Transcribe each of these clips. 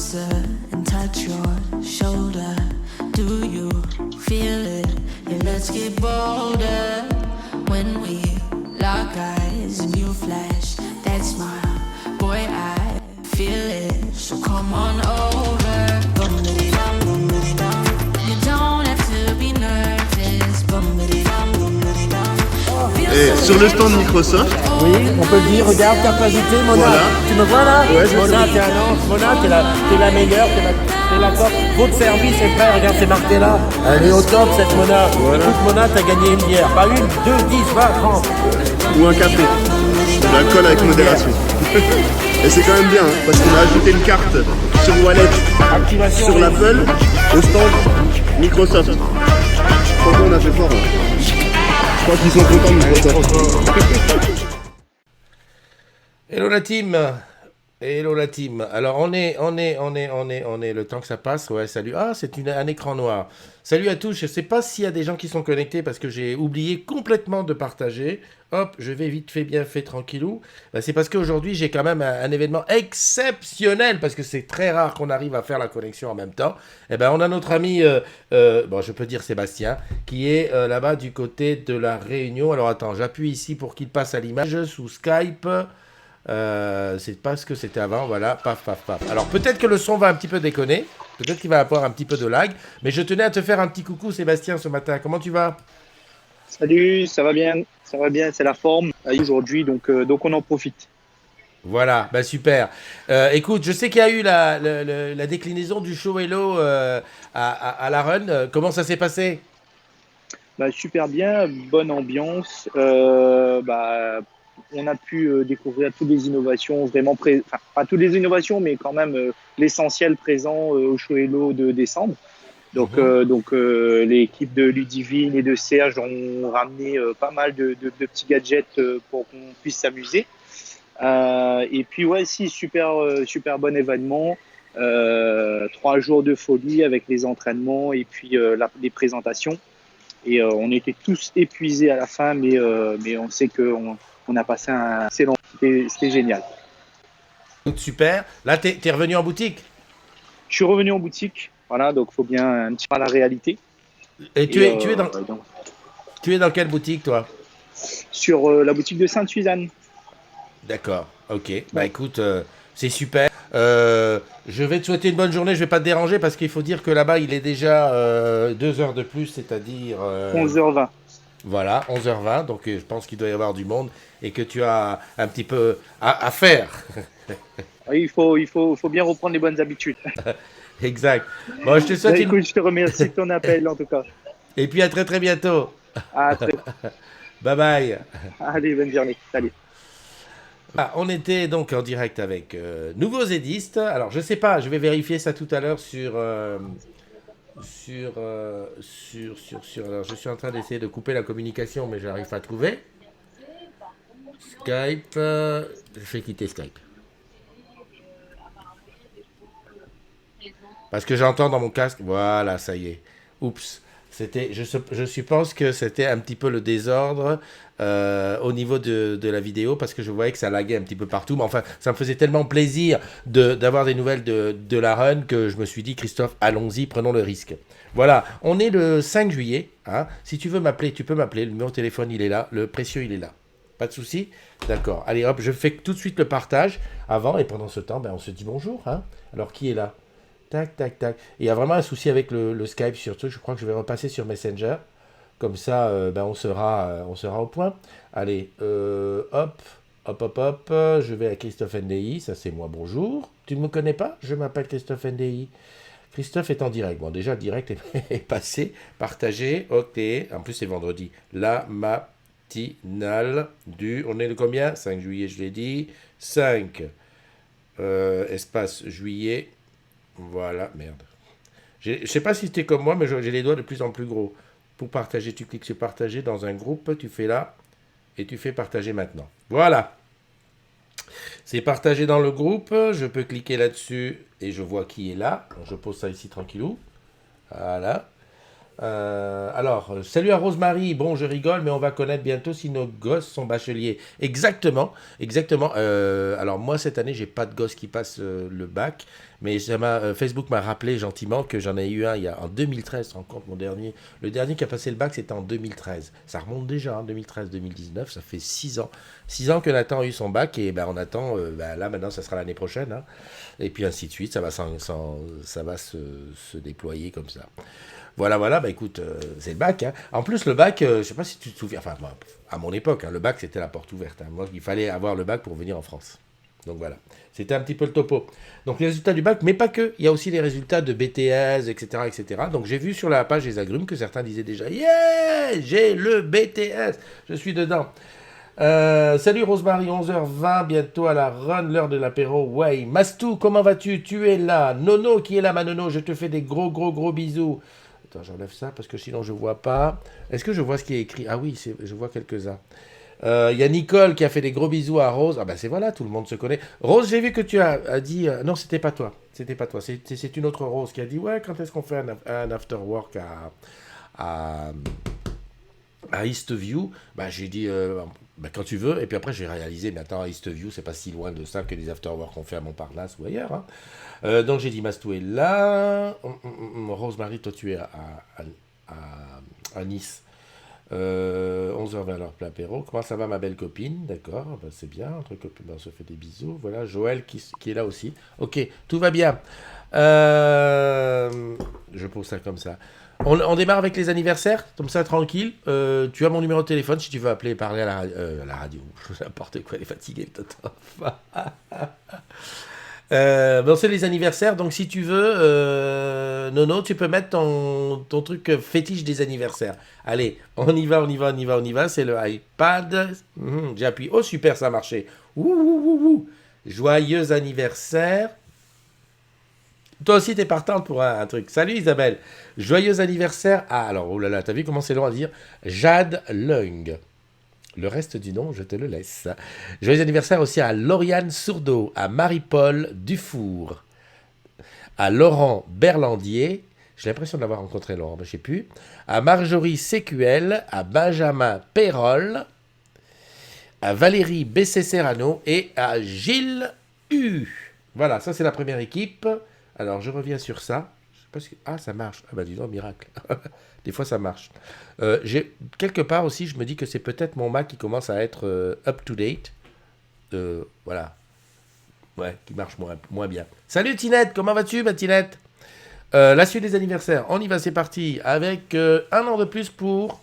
closer and touch your shoulder. Do you feel it? Yeah, let's get bolder. When we lock eyes and you flash that smile, boy, I feel it. So come on over. Boom-a-dee-dum, boom-a-dee-dum. You don't have to be nervous. Boom-a-dee-dum, boom-a-dee-dum. Et sur le stand Microsoft. Oui, on peut le dire, regarde, capacité, Mona. Voilà. Tu me vois là? Ouais, je Mona, sais. t'es un ange. Mona, t'es la meilleure, t'es la top. Votre service est prêt, regarde, c'est marqué là. Elle est au top cette Mona. Voilà. Écoute, Mona, t'as gagné une bière. Pas une, 2, 10, 20, 30. Ou un café. De l'alcool avec modération. Et c'est quand même bien, hein, parce qu'on a ajouté une carte sur Wallet, Activation. sur l'Apple, au stand Microsoft. Franchement, on a fait fort. Hein. Je crois qu'ils sont contents de Microsoft. Hello la team. Hello la team. Alors on est, le temps que ça passe, ouais, salut. Ah, c'est un écran noir. Salut à tous, je sais pas s'il y a des gens qui sont connectés parce que j'ai oublié complètement de partager. Hop, je vais vite fait, bien fait, tranquillou. Ben, c'est parce qu'aujourd'hui j'ai quand même un événement exceptionnel parce que c'est très rare qu'on arrive à faire la connexion en même temps. Eh ben, on a notre ami, bon, je peux dire Sébastien, qui est là-bas du côté de la Réunion. Alors attends, j'appuie ici pour qu'il passe à l'image sous Skype. C'est pas ce que c'était avant, voilà, paf, paf, paf. Alors peut-être que le son va un petit peu déconner, peut-être qu'il va avoir un petit peu de lag, mais je tenais à te faire un petit coucou Sébastien ce matin, comment tu vas? Salut, ça va bien, c'est la forme aujourd'hui, donc on en profite. Voilà, bah super. Écoute, je sais qu'il y a eu la déclinaison du show Hello à la Run, comment ça s'est passé? Bah, super bien, bonne ambiance. On a pu découvrir toutes les innovations, vraiment enfin, pas toutes les innovations, mais quand même l'essentiel présent au show Hello de décembre. Donc, l'équipe de Ludivine et de Serge ont ramené pas mal de petits gadgets pour qu'on puisse s'amuser. Et puis ouais, si super bon événement. 3 jours de folie avec les entraînements et puis les présentations. Et on était tous épuisés à la fin, mais on sait qu'on a passé un excellent. C'était génial. Super. Là, t'es revenu en boutique? Je suis revenu en boutique. Voilà, donc il faut bien un petit peu à la réalité. Et tu es dans quelle boutique, toi? Sur la boutique de Sainte-Suzanne. D'accord, ok. Bah écoute, c'est super. Je vais te souhaiter une bonne journée. Je vais pas te déranger parce qu'il faut dire que là-bas, il est déjà 2 heures de plus, c'est-à-dire 11h20. Voilà, 11h20. Donc je pense qu'il doit y avoir du monde et que tu as un petit peu à faire. Oui, il faut bien reprendre les bonnes habitudes. Exact. Bon, je te souhaite Écoute, je te remercie de ton appel en tout cas. Et puis à très très bientôt. À très. Bye bye. Allez, bonne journée. Salut. Ah, on était donc en direct avec Nouveaux Édistes. Alors, je sais pas, je vais vérifier ça tout à l'heure sur. Alors, je suis en train d'essayer de couper la communication, mais je n'arrive pas à trouver. Skype. Je fais quitter Skype. Parce que j'entends dans mon casque. Voilà, ça y est. Oups. Je suppose que c'était un petit peu le désordre au niveau de la vidéo parce que je voyais que ça laguait un petit peu partout. Mais enfin, ça me faisait tellement plaisir d'avoir des nouvelles de la Run que je me suis dit, Christophe, allons-y, prenons le risque. Voilà, on est le 5 juillet. Hein. Si tu veux m'appeler, tu peux m'appeler. Le numéro de téléphone, il est là. Le précieux, il est là. Pas de souci? D'accord. Allez, hop, je fais tout de suite le partage avant. Et pendant ce temps, ben, on se dit bonjour. Hein. Alors, qui est là? Tac, tac, tac. Il y a vraiment un souci avec le Skype, surtout. Je crois que je vais repasser sur Messenger. Comme ça, ben, on sera au point. Allez, hop. Je vais à Christophe NDI. Ça, c'est moi. Bonjour. Tu ne me connais pas? Je m'appelle Christophe NDI. Christophe est en direct. Bon, déjà, le direct est passé. Partagé. Ok. En plus, c'est vendredi. La matinale du... On est le combien? 5 juillet, je l'ai dit. 5. Espace juillet. Voilà, merde. Je sais pas si c'était comme moi, mais j'ai les doigts de plus en plus gros. Pour partager, tu cliques sur partager dans un groupe, tu fais là, et tu fais partager maintenant. Voilà. C'est partagé dans le groupe, je peux cliquer là-dessus, et je vois qui est là. Donc, je pose ça ici tranquillou. Voilà. Alors, salut à Rosemary. Bon, je rigole, mais on va connaître bientôt si nos gosses sont bacheliers. Exactement, exactement. Alors moi, cette année, j'ai pas de gosse qui passe le bac, mais Facebook m'a rappelé gentiment que j'en ai eu un en 2013. Tu te rends compte, le dernier qui a passé le bac, c'était en 2013. Ça remonte déjà, hein, 2013-2019, ça fait 6 ans. 6 ans que Nathan a eu son bac et on attend, là maintenant, ça sera l'année prochaine. Hein, et puis ainsi de suite, ça va se déployer comme ça. Voilà, écoute, c'est le bac. Hein. En plus, le bac, je sais pas si tu te souviens, enfin, moi, à mon époque, hein, le bac, c'était la porte ouverte. Hein. Moi, il fallait avoir le bac pour venir en France. Donc voilà, c'était un petit peu le topo. Donc les résultats du bac, mais pas que. Il y a aussi les résultats de BTS, etc., etc. Donc j'ai vu sur la page des agrumes que certains disaient déjà « Yeah, j'ai le BTS, je suis dedans ». Salut Rosemary, 11h20, bientôt à la run, l'heure de l'apéro. Ouais, Mastou, comment vas-tu? Tu es là. Nono qui est là, ma Nono, je te fais des gros bisous. Attends, j'enlève ça parce que sinon je vois pas. Est-ce que je vois ce qui est écrit? Ah oui, je vois quelques-uns. Il y a Nicole qui a fait des gros bisous à Rose. Ah ben c'est voilà, tout le monde se connaît. Rose, j'ai vu que tu as dit... non, c'était pas toi. C'est une autre Rose qui a dit, ouais, quand est-ce qu'on fait un after work à Eastview? J'ai dit, quand tu veux. Et puis après, j'ai réalisé, mais attends, Eastview, c'est pas si loin de ça que les after work qu'on fait à Montparnasse ou ailleurs. Hein. Donc j'ai dit, Mastou est là. Rosemary, toi, tu es à Nice. 11h20 l'heure plein apéro. Comment ça va ma belle copine? D'accord, c'est bien, entre copines on se fait des bisous. Voilà, Joël qui est là aussi. Ok, tout va bien. Je pose ça comme ça. On démarre avec les anniversaires, comme ça tranquille. Tu as mon numéro de téléphone si tu veux appeler et parler à la radio. N'importe quoi, elle est fatiguée le Toto. C'est les anniversaires, donc si tu veux, Nono, tu peux mettre ton truc fétiche des anniversaires. Allez, on y va, c'est le iPad. J'appuie. Oh super, ça a marché. Ouh. Joyeux anniversaire. Toi aussi, t'es partante pour un truc. Salut Isabelle. Joyeux anniversaire à... Alors, oh là là, t'as vu comment c'est long à dire? Jade Lung. Le reste du nom, je te le laisse. Joyeux anniversaire aussi à Lauriane Sourdeau, à Marie-Paul Dufour, à Laurent Berlandier, j'ai l'impression de l'avoir rencontré Laurent, mais je ne sais plus, à Marjorie Sécuel, à Benjamin Perrol, à Valérie Bessé-Serrano et à Gilles U. Voilà, ça c'est la première équipe. Alors je reviens sur ça. Ah, ça marche. Ah bah dis donc, miracle. Des fois, ça marche. Quelque part aussi, je me dis que c'est peut-être mon Mac qui commence à être up-to-date. Voilà. Ouais, qui marche moins bien. Salut Tinette, comment vas-tu, ma Tinette? La suite des anniversaires. On y va, c'est parti. Avec un an de plus pour...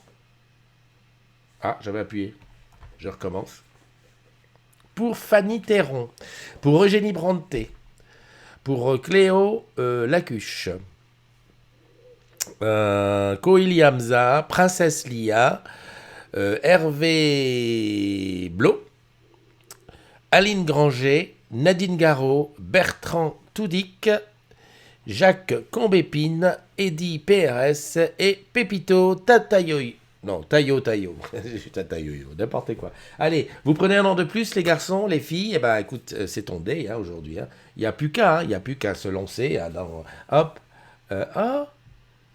Ah, j'avais appuyé. Je recommence. Pour Fanny Théron. Pour Eugénie Bronté. Pour Cléo Lacuche. Koili Hamza, Princesse Lia, Hervé Blot, Aline Granger, Nadine Garot, Bertrand Toudic, Jacques Combépine, Eddy PRS et Pépito Tatayoyo. Non, Tayo. Tatayoyo, n'importe quoi. Allez, vous prenez un an de plus, les garçons, les filles. Eh ben, écoute, c'est ton day aujourd'hui. Hein. Il n'y a plus qu'à se lancer. Hein, hop.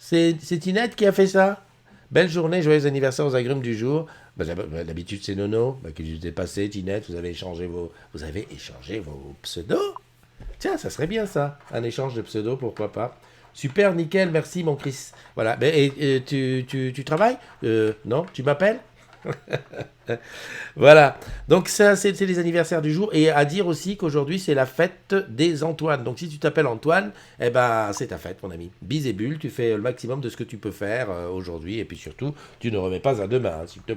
C'est Tinette qui a fait ça. Belle journée, joyeux anniversaire aux agrumes du jour. D'habitude, c'est Nono. Que je t'ai passé, Tinette, vous avez échangé vos pseudos. Tiens, ça serait bien ça. Un échange de pseudos, pourquoi pas. Super, nickel, merci mon Chris. Voilà, et tu travailles? Non, tu m'appelles? Voilà, donc ça c'est les anniversaires du jour. Et à dire aussi qu'aujourd'hui c'est la fête des Antoine. Donc si tu t'appelles Antoine, eh ben c'est ta fête mon ami. Bise et bulle, tu fais le maximum de ce que tu peux faire aujourd'hui. Et puis surtout, tu ne remets pas à demain, hein, s'il te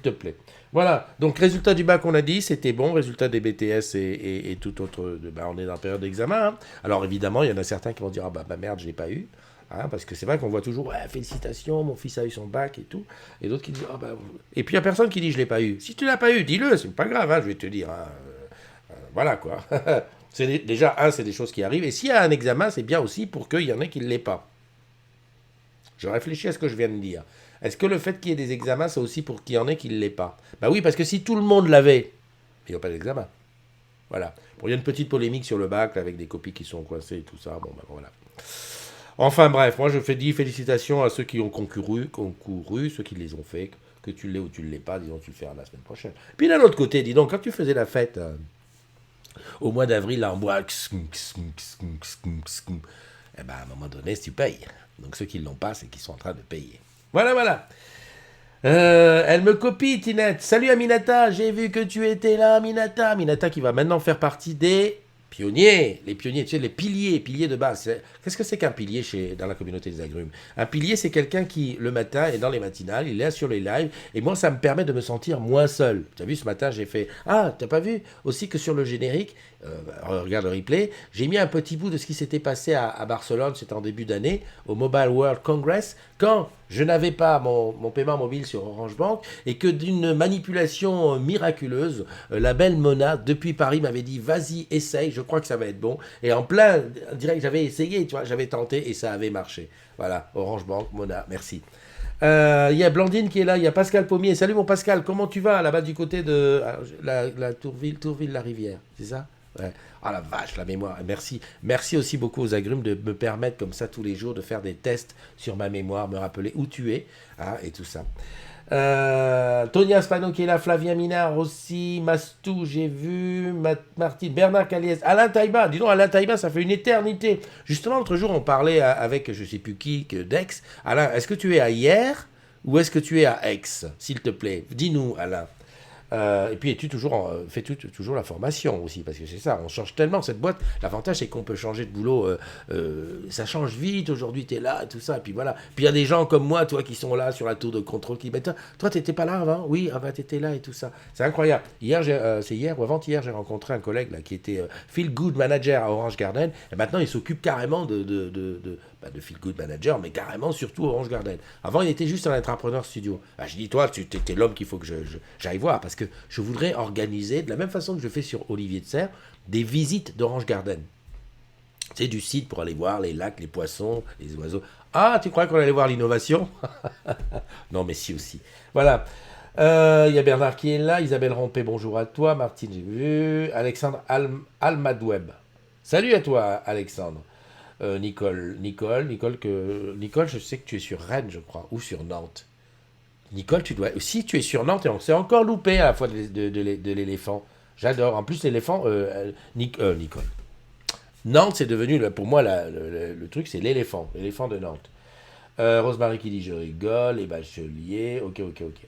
plaît. Voilà, donc résultat du bac on a dit, c'était bon. Résultat des BTS et tout autre, on est dans la période d'examen. Hein. Alors évidemment, il y en a certains qui vont dire, ah bah merde, je l'ai pas eu. Hein, parce que c'est vrai qu'on voit toujours, ouais, félicitations, mon fils a eu son bac et tout. Et d'autres qui disent, ah bah... Et puis il n'y a personne qui dit, je ne l'ai pas eu. Si tu ne l'as pas eu, dis-le, c'est pas grave, hein, je vais te dire. Hein. Voilà, quoi. Déjà, c'est des choses qui arrivent. Et s'il y a un examen, c'est bien aussi pour qu'il y en ait qui ne l'aient pas. Je réfléchis à ce que je viens de dire. Est-ce que le fait qu'il y ait des examens, c'est aussi pour qu'il y en ait qui ne l'aient pas? Bah oui, parce que si tout le monde l'avait, il n'y a pas d'examen. Voilà. Bon, il y a une petite polémique sur le bac, là, avec des copies qui sont coincées et tout ça. Bon, ben voilà. Enfin bref, moi je dis félicitations à ceux qui ont concouru, ceux qui les ont fait, que tu l'aies ou tu ne l'aies pas, disons tu le feras la semaine prochaine. Puis d'un autre côté, dis donc, quand tu faisais la fête au mois d'avril, là en bois, eh ben à un moment donné, tu payes. Donc ceux qui ne l'ont pas, c'est qu'ils sont en train de payer. Voilà, voilà. Elle me copie, Tinette. Salut Aminata, j'ai vu que tu étais là, Aminata. Aminata qui va maintenant faire partie des pionniers. Les pionniers, tu sais, les piliers de base. Qu'est-ce que c'est qu'un pilier dans la communauté des agrumes? Un pilier, c'est quelqu'un qui, le matin, est dans les matinales, il est là sur les lives, et moi, ça me permet de me sentir moins seul. Tu as vu, ce matin, j'ai fait... Ah, t'as pas vu aussi que sur le générique, regarde le replay, j'ai mis un petit bout de ce qui s'était passé à Barcelone, c'était en début d'année, au Mobile World Congress, quand je n'avais pas mon paiement mobile sur Orange Bank, et que d'une manipulation miraculeuse, la belle Mona, depuis Paris, m'avait dit, vas-y, essaye, je crois que ça va être bon. Et en plein direct, j'avais essayé, tu vois, j'avais tenté, et ça avait marché. Voilà, Orange Bank, Mona, merci. Il y a Blandine qui est là, il y a Pascal Pommier. Salut mon Pascal, comment tu vas là-bas du côté de la Tourville-la-Rivière, c'est ça? Ouais. Ah la vache, la mémoire. Merci aussi beaucoup aux agrumes de me permettre comme ça tous les jours de faire des tests sur ma mémoire, me rappeler où tu es, hein, et tout ça. Tonia Spano qui est là, Flavien Minard aussi, Mastou, j'ai vu, Martine, Bernard Caliès, Alain Taïba. Dis donc, Alain Taïba, ça fait une éternité. Justement, l'autre jour, on parlait avec je sais plus qui, d'Aix. Alain, est-ce que tu es à hier ou est-ce que tu es à Aix, s'il te plaît? Dis-nous, Alain. Et puis, fais-tu toujours la formation aussi, parce que c'est ça, on change tellement cette boîte. L'avantage, c'est qu'on peut changer de boulot, ça change vite. Aujourd'hui, tu es là, et tout ça, et puis voilà. Puis il y a des gens comme moi, toi, qui sont là sur la tour de contrôle, qui mettent, toi, t'étais pas là avant? Oui, tu étais là, et tout ça. C'est incroyable. C'est hier ou avant-hier, j'ai rencontré un collègue là, qui était Feel Good Manager à Orange Garden, et maintenant, il s'occupe carrément de Feel Good Manager, mais carrément surtout Orange Garden. Avant, il était juste un entrepreneur studio. Je dis, toi, tu es l'homme qu'il faut que j'aille voir, parce que je voudrais organiser, de la même façon que je fais sur Olivier de Serre, des visites d'Orange Garden. C'est du site pour aller voir les lacs, les poissons, les oiseaux. Ah, tu crois qu'on allait voir l'innovation? Non, mais si aussi. Voilà. Il y a Bernard qui est là, Isabelle Rompé, bonjour à toi, Martine, j'ai vu, Alexandre Almadweb. Salut à toi, Alexandre. Nicole, je sais que tu es sur Rennes, je crois, ou sur Nantes. Nicole, si tu es sur Nantes, et on s'est encore loupé à la fois de l'éléphant. J'adore. En plus, l'éléphant, Nicole. Nantes, c'est devenu, pour moi, le truc, c'est l'éléphant de Nantes. Rosemary qui dit, je rigole, et Bachelier, ok.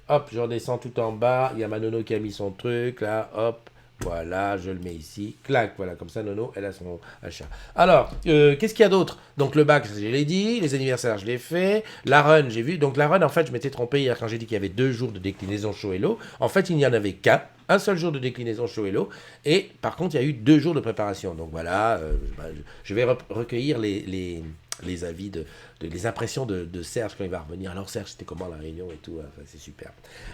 Hop, je redescends tout en bas, il y a ma nono qui a mis son truc, là, hop. Voilà, je le mets ici. Clac, voilà, comme ça, Nono, elle a son achat. Alors, qu'est-ce qu'il y a d'autre? Donc, le bac, je l'ai dit. Les anniversaires, je l'ai fait. La run, j'ai vu. Donc, la run, en fait, je m'étais trompé hier quand j'ai dit qu'il y avait 2 jours de déclinaison chaud et l'eau. En fait, il n'y en avait qu'un. Un seul jour de déclinaison chaud et l'eau. Et, par contre, il y a eu 2 jours de préparation. Donc, voilà, je vais recueillir les avis, les impressions de Serge quand il va revenir. Alors Serge, c'était comment la réunion et tout, enfin, c'est super.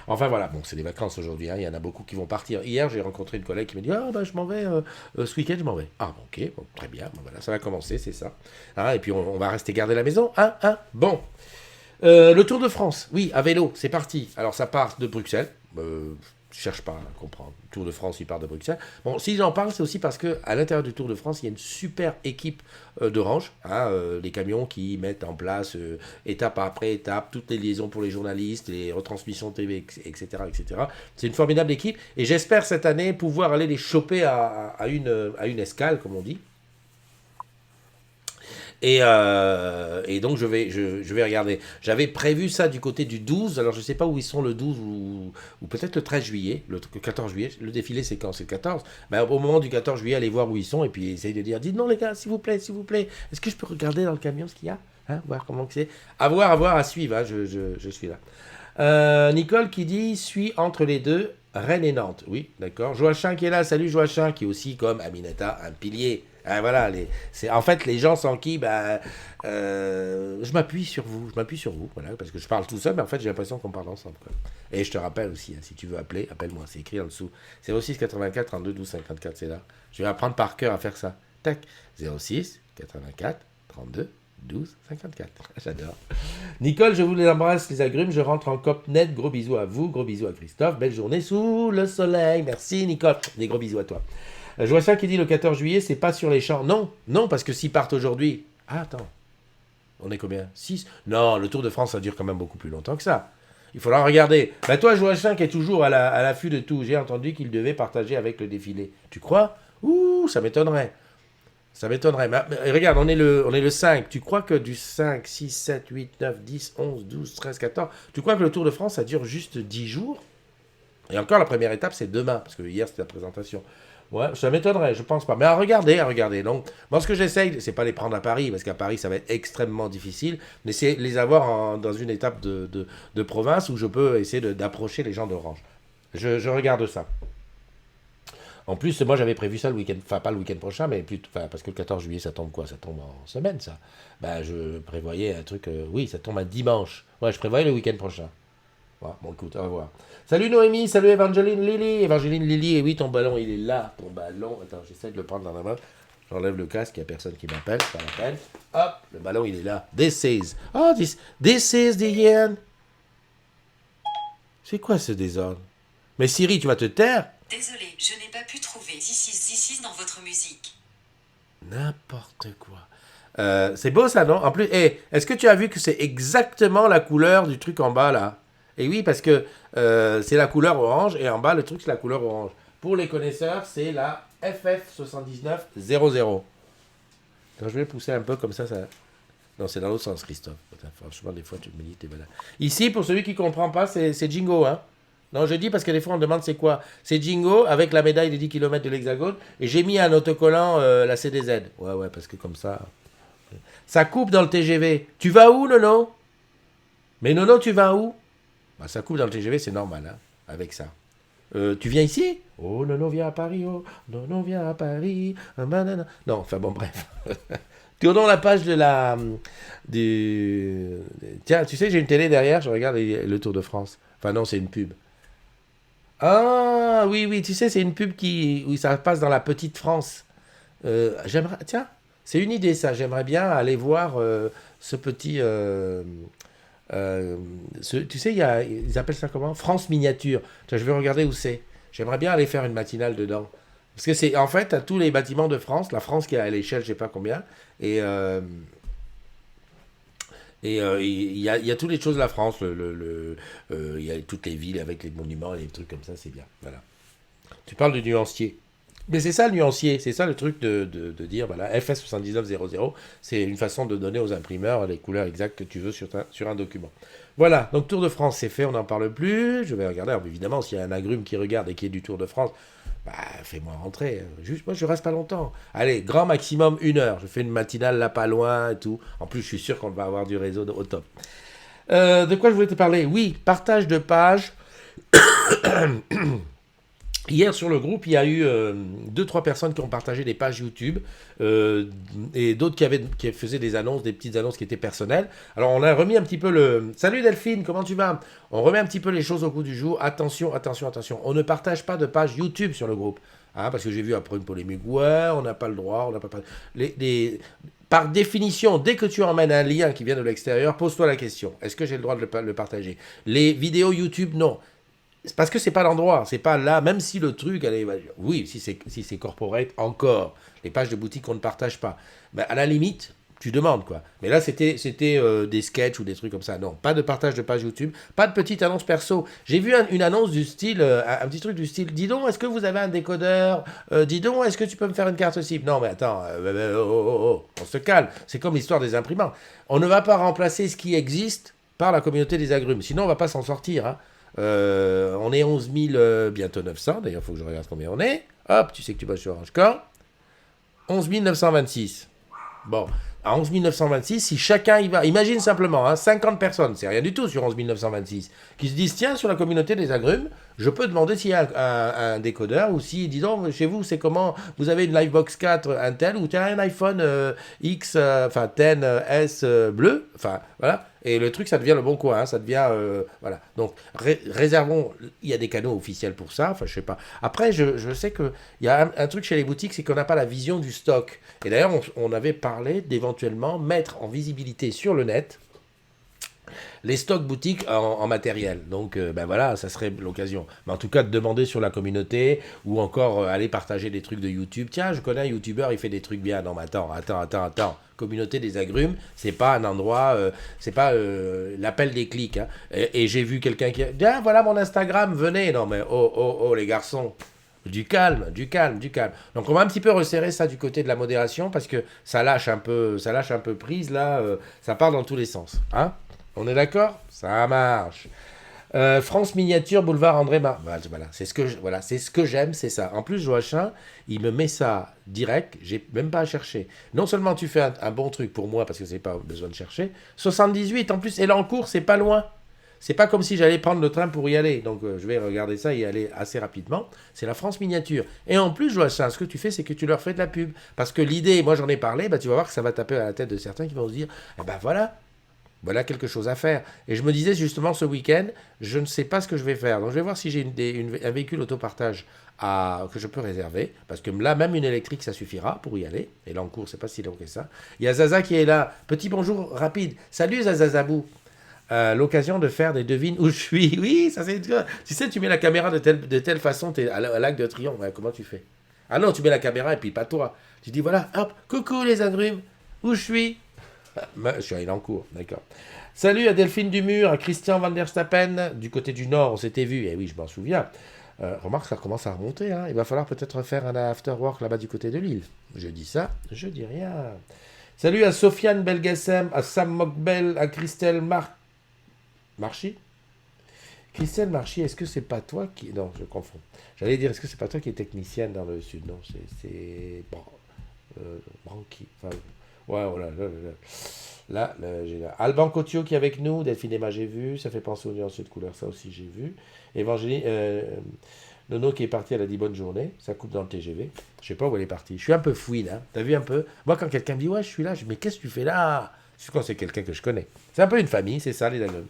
Enfin voilà, bon, c'est les vacances aujourd'hui, hein. Il y en a beaucoup qui vont partir. Hier, j'ai rencontré une collègue qui m'a dit, je m'en vais, ce week-end, je m'en vais. Ah, ok, bon, très bien, bon, voilà, ça va commencer, c'est ça. Hein, et puis on va rester garder la maison, bon. Le Tour de France, oui, à vélo, c'est parti. Alors ça part de Bruxelles, je cherche pas à comprendre. Tour de France, il part de Bruxelles. Bon, si j'en parle, c'est aussi parce que à l'intérieur du Tour de France, il y a une super équipe d'Orange, les camions qui mettent en place étape après étape, toutes les liaisons pour les journalistes, les retransmissions TV, etc., etc. C'est une formidable équipe, et j'espère cette année pouvoir aller les choper à une escale, comme on dit. Et donc je vais regarder. J'avais prévu ça du côté du 12, alors je ne sais pas où ils sont le 12 ou peut-être le 13 juillet, le 14 juillet. Le défilé c'est quand? C'est le 14. Ben, au moment du 14 juillet, allez voir où ils sont et puis essayez de dire, dites non les gars, s'il vous plaît, est-ce que je peux regarder dans le camion ce qu'il y a, hein, voir comment que c'est. À voir, à suivre, hein, je suis là. Nicole qui dit, suis entre les deux, Rennes et Nantes. Oui, d'accord. Joachim qui est là, salut Joachim, qui est aussi comme Aminata, un pilier. Ah, voilà, en fait les gens sans qui je m'appuie sur vous, voilà, parce que je parle tout seul, mais en fait j'ai l'impression qu'on parle ensemble, quoi. Et je te rappelle aussi, hein, si tu veux appeler, appelle-moi, c'est écrit en dessous. 06 84 32 12 54, c'est là. Je vais apprendre par cœur à faire ça. Tac, 06 84 32 12 54. J'adore. Nicole, je vous les embrasse, les agrumes, je rentre en cop net, gros bisous à vous, gros bisous à Christophe, belle journée sous le soleil, merci Nicole, des gros bisous à toi. Je vois ça qui dit le 14 juillet, c'est pas sur les champs. Non, parce que s'ils partent aujourd'hui... Ah, attends. On est combien? 6? Non, le Tour de France, ça dure quand même beaucoup plus longtemps que ça. Il faudra regarder. Bah toi, Joachim, qui est toujours à l'affût de tout, j'ai entendu qu'il devait partager avec le défilé. Tu crois? Ouh, ça m'étonnerait. Ça m'étonnerait. Mais regarde, on est le 5. Tu crois que du 5, 6, 7, 8, 9, 10, 11, 12, 13, 14... Tu crois que le Tour de France, ça dure juste 10 jours? Et encore, la première étape, c'est demain, parce que hier, c'était la présentation. Ouais, ça m'étonnerait, je pense pas. Mais à regarder. Donc, moi, ce que j'essaye, c'est pas les prendre à Paris, parce qu'à Paris, ça va être extrêmement difficile, mais c'est les avoir dans une étape de province où je peux essayer d'approcher les gens d'Orange. Je regarde ça. En plus, moi, j'avais prévu ça le week-end, enfin, pas le week-end prochain, mais plutôt, parce que le 14 juillet, ça tombe quoi? Ça tombe en semaine, ça. Ben, je prévoyais un truc, oui, ça tombe un dimanche. Ouais, je prévoyais le week-end prochain. Ouais, bon, écoute, au revoir. Salut Noémie, salut Evangeline Lily, et oui, ton ballon, il est là, ton ballon. Attends, j'essaie de le prendre dans la main. J'enlève le casque, il n'y a personne qui m'appelle, pas la peine. Hop, le ballon, il est là. This is the end. C'est quoi ce désordre? Mais Siri, tu vas te taire? Désolé, je n'ai pas pu trouver This is dans votre musique. N'importe quoi. C'est beau ça, non? En plus, est-ce que tu as vu que c'est exactement la couleur du truc en bas, là? Et oui, parce que c'est la couleur orange, et en bas, le truc, c'est la couleur orange. Pour les connaisseurs, c'est la FF7900. Quand je vais pousser un peu comme ça... Non, c'est dans l'autre sens, Christophe. Franchement, des fois, tu me dis, t'es malade. Ici, pour celui qui ne comprend pas, c'est Jingo, hein? Non, je dis parce que des fois, on demande c'est quoi. C'est Jingo, avec la médaille des 10 km de l'Hexagone, et j'ai mis un autocollant, la CDZ. Ouais, parce que comme ça... Ça coupe dans le TGV. Tu vas où, Nono? Mais Nono, tu vas où? Bah, ça coupe dans le TGV, c'est normal, hein, avec ça. Tu viens ici? Oh, Nono vient à Paris, oh, Nono vient à Paris. Non, enfin bon, bref. Tournons la page Tiens, tu sais, j'ai une télé derrière, je regarde le Tour de France. Enfin non, c'est une pub. Ah, oui, tu sais, c'est une pub où ça passe dans la petite France. J'aimerais... Tiens, c'est une idée, ça. J'aimerais bien aller voir ce petit... tu sais, ils appellent ça comment? France Miniature. Tiens, je vais regarder où c'est. J'aimerais bien aller faire une matinale dedans. Parce que c'est, en fait, à tous les bâtiments de France, la France qui est à l'échelle, je sais pas combien, et il y a toutes les choses de la France, il y a toutes les villes avec les monuments et les trucs comme ça, c'est bien. Voilà. Tu parles du nuancier. Mais c'est ça le nuancier, c'est ça le truc de dire, voilà, FS7900, c'est une façon de donner aux imprimeurs les couleurs exactes que tu veux sur un document. Voilà, donc Tour de France, c'est fait, on n'en parle plus. Je vais regarder, alors, évidemment, s'il y a un agrume qui regarde et qui est du Tour de France, bah, fais-moi rentrer. Juste, moi, je reste pas longtemps. Allez, grand maximum 1 heure. Je fais une matinale là, pas loin et tout. En plus, je suis sûr qu'on va avoir du réseau au top. De quoi je voulais te parler? Oui, partage de pages. Hier, sur le groupe, il y a eu 2-3 personnes qui ont partagé des pages YouTube et d'autres qui faisaient des annonces, des petites annonces qui étaient personnelles. Alors, on a remis un petit peu le... Salut Delphine, comment tu vas? On remet un petit peu les choses au goût du jour. Attention. On ne partage pas de page YouTube sur le groupe. Hein, parce que j'ai vu après une polémique, ouais, on n'a pas le droit, on n'a pas... Par définition, dès que tu emmènes un lien qui vient de l'extérieur, pose-toi la question. Est-ce que j'ai le droit de le partager? Les vidéos YouTube, non. Parce que c'est pas l'endroit, c'est pas là, même si le truc, oui, si c'est corporate, encore, les pages de boutique, on ne partage pas. Mais à la limite, tu demandes, quoi. Mais là, c'était des sketchs ou des trucs comme ça. Non, pas de partage de page YouTube, pas de petite annonce perso. J'ai vu une annonce du style, un petit truc du style, dis donc, est-ce que vous avez un décodeur? Dis donc, est-ce que tu peux me faire une carte SIM? Non, mais attends, on se calme. C'est comme l'histoire des imprimantes. On ne va pas remplacer ce qui existe par la communauté des agrumes. Sinon, on va pas s'en sortir, hein. On est 11 000, bientôt 900, d'ailleurs il faut que je regarde combien on est. Hop, tu sais que tu vas sur Orange Core. 11 926. Bon, à 11 926, si chacun y va, imagine simplement, hein, 50 personnes, c'est rien du tout sur 11 926, qui se disent, tiens, sur la communauté des agrumes, je peux demander s'il y a un décodeur, ou si, disons, chez vous, c'est comment, vous avez une Livebox 4 Intel, ou tu as un iPhone X, 10S bleu, enfin, voilà, et le truc, ça devient le bon coin, hein, ça devient, voilà, donc, réservons, il y a des canaux officiels pour ça, enfin, je sais pas. Après, je sais qu'il y a un truc chez les boutiques, c'est qu'on n'a pas la vision du stock, et d'ailleurs, on avait parlé d'éventuellement mettre en visibilité sur le net les stocks boutiques en matériel. Donc, ben voilà, ça serait l'occasion. Mais en tout cas, de demander sur la communauté ou encore aller partager des trucs de YouTube. Tiens, je connais un YouTuber, il fait des trucs bien. Non, mais attends. Communauté des agrumes, c'est pas un endroit, c'est pas l'appel des clics. Hein. Et j'ai vu quelqu'un qui a dit, ah, voilà mon Instagram, venez. Non, mais oh, les garçons. Du calme. Donc on va un petit peu resserrer ça du côté de la modération parce que ça lâche un peu prise là, ça part dans tous les sens. Hein, on est d'accord? Ça marche. France Miniature, boulevard André Mar. Voilà, c'est ce que j'aime, c'est ça. En plus, Joachim, il me met ça direct, j'ai même pas à chercher. Non seulement tu fais un bon truc pour moi parce que c'est pas besoin de chercher. 78 en plus, et l'encours, c'est pas loin. C'est pas comme si j'allais prendre le train pour y aller. Donc je vais regarder ça et y aller assez rapidement. C'est la France Miniature. Et en plus, Joachim, ce que tu fais, c'est que tu leur fais de la pub. Parce que l'idée, moi j'en ai parlé, bah, tu vas voir que ça va taper à la tête de certains qui vont se dire, eh ben voilà quelque chose à faire. Et je me disais justement ce week-end, je ne sais pas ce que je vais faire. Donc je vais voir si j'ai un véhicule autopartage que je peux réserver. Parce que là, même une électrique, ça suffira pour y aller. Et l'encours, c'est pas si long que ça. Il y a Zaza qui est là. Petit bonjour rapide. Salut Zazazabou. L'occasion de faire des devines où je suis. Oui, ça c'est... Tu sais, tu mets la caméra de telle façon, tu es à l'Arc de Triomphe. Ouais, comment tu fais? Ah non, tu mets la caméra et puis pas toi. Tu dis voilà, hop, coucou les agrumes, où je suis? Je suis à Elancourt, d'accord. Salut à Delphine Dumur, à Christian Van der Stappen, du côté du Nord, on s'était vu. Eh oui, je m'en souviens. Remarque, ça commence à remonter. Hein. Il va falloir peut-être faire un after-work là-bas du côté de Lille. Je dis ça, je dis rien. Salut à Sofiane Belgassem, à Sam Mokbel, à Christelle Marchi. Christelle Marchi, est-ce que c'est pas toi qui... Non, je confonds. J'allais dire, est-ce que c'est pas toi qui es technicienne dans le Sud? Non, c'est... Branqui. Enfin, ouais, voilà. Là, j'ai là. Alban Cotio qui est avec nous. Delphine Emma, j'ai vu. Ça fait penser aux nuances de couleur, ça aussi, j'ai vu. Évangéline... Nono qui est parti, elle a dit bonne journée. Ça coupe dans le TGV. Je sais pas où elle est partie. Je suis un peu fouine, hein. T'as vu un peu? Moi, quand quelqu'un me dit, ouais, je suis là, je dis, mais qu'est-ce que tu fais là? C'est quand c'est quelqu'un que je connais. C'est un peu une famille, c'est ça, les agrumes.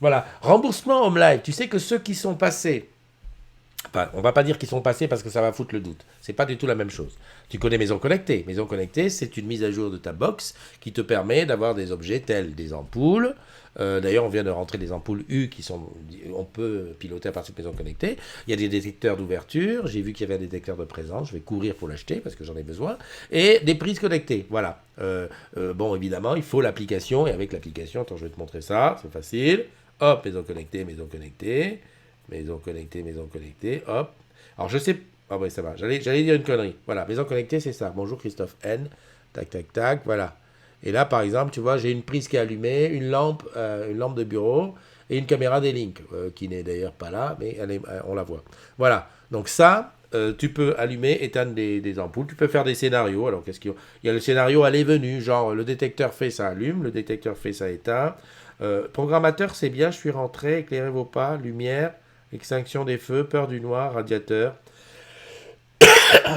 Voilà, remboursement Home Live. Tu sais que ceux qui sont passés, enfin, on va pas dire qu'ils sont passés parce que ça va foutre le doute. C'est pas du tout la même chose. Tu connais Maison Connectée. Maison Connectée, c'est une mise à jour de ta box qui te permet d'avoir des objets tels des ampoules. D'ailleurs, on vient de rentrer des ampoules U on peut piloter à partir de Maison Connectée. Il y a des détecteurs d'ouverture. J'ai vu qu'il y avait un détecteur de présence. Je vais courir pour l'acheter parce que j'en ai besoin. Et des prises connectées. Voilà. Bon, évidemment, il faut l'application. Et avec l'application, attends, je vais te montrer ça. C'est facile. Hop, Maison Connectée. Hop. Alors, je sais... Ah oui, ça va. J'allais dire une connerie. Voilà, Maison Connectée, c'est ça. Bonjour Christophe N. Tac. Voilà. Et là, par exemple, tu vois, j'ai une prise qui est allumée, une lampe de bureau et une caméra D-Link, qui n'est d'ailleurs pas là, mais on la voit. Voilà. Donc ça, tu peux allumer, éteindre des ampoules. Tu peux faire des scénarios. Alors, qu'est-ce qu'il y a? Il y a le scénario aller-venue, genre le détecteur fait, ça allume, le détecteur fait, ça éteint. Programmateur, c'est bien, je suis rentré, éclairez vos pas, lumière, extinction des feux, peur du noir, radiateur.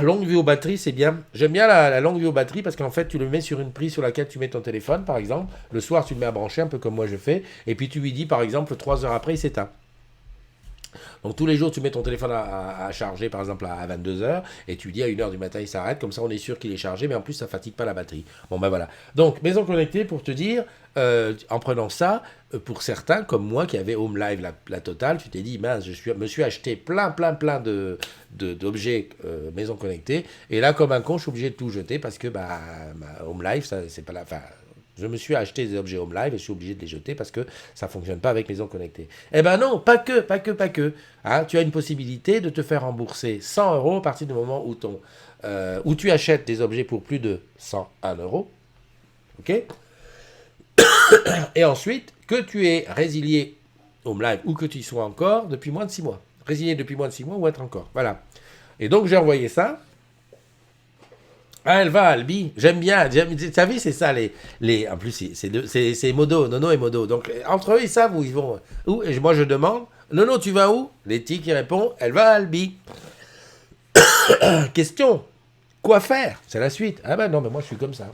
Longue vie aux batteries, c'est bien. J'aime bien la longue vie aux batteries parce qu'en fait, tu le mets sur une prise sur laquelle tu mets ton téléphone, par exemple. Le soir, tu le mets à brancher, un peu comme moi je fais. Et puis, tu lui dis, par exemple, 3 heures après, il s'éteint. Donc, tous les jours, tu mets ton téléphone à charger, par exemple, à 22h. Et tu lui dis, à 1h du matin, il s'arrête. Comme ça, on est sûr qu'il est chargé. Mais en plus, ça ne fatigue pas la batterie. Bon, ben voilà. Donc, Maison Connectée, pour te dire, en prenant ça, pour certains, comme moi, qui avait Home Live, la totale, tu t'es dit, mince, me suis acheté plein d'objets Maison Connectée. Et là, comme un con, je suis obligé de tout jeter parce que ma Home Live, ça, c'est pas la fin. Je me suis acheté des objets Home Live et je suis obligé de les jeter parce que ça ne fonctionne pas avec Maison Connectée. Eh ben non, pas que. Hein, tu as une possibilité de te faire rembourser 100 € à partir du moment où tu achètes des objets pour plus de 101 €. OK? Et ensuite, que tu aies résilié Home Live ou que tu y sois encore depuis moins de 6 mois. Résilié depuis moins de 6 mois ou être encore. Voilà. Et donc, j'ai envoyé ça. Ah, elle va, Albi. J'aime bien. Ta vie, c'est ça. En plus, c'est Modo. Nono et Modo. Donc, entre eux, ils savent où ils vont. Où? Et moi, je demande, Nono, tu vas où? Letty qui répond, elle va, Albi. Question. Quoi faire? C'est la suite. Ah ben non, mais moi, je suis comme ça.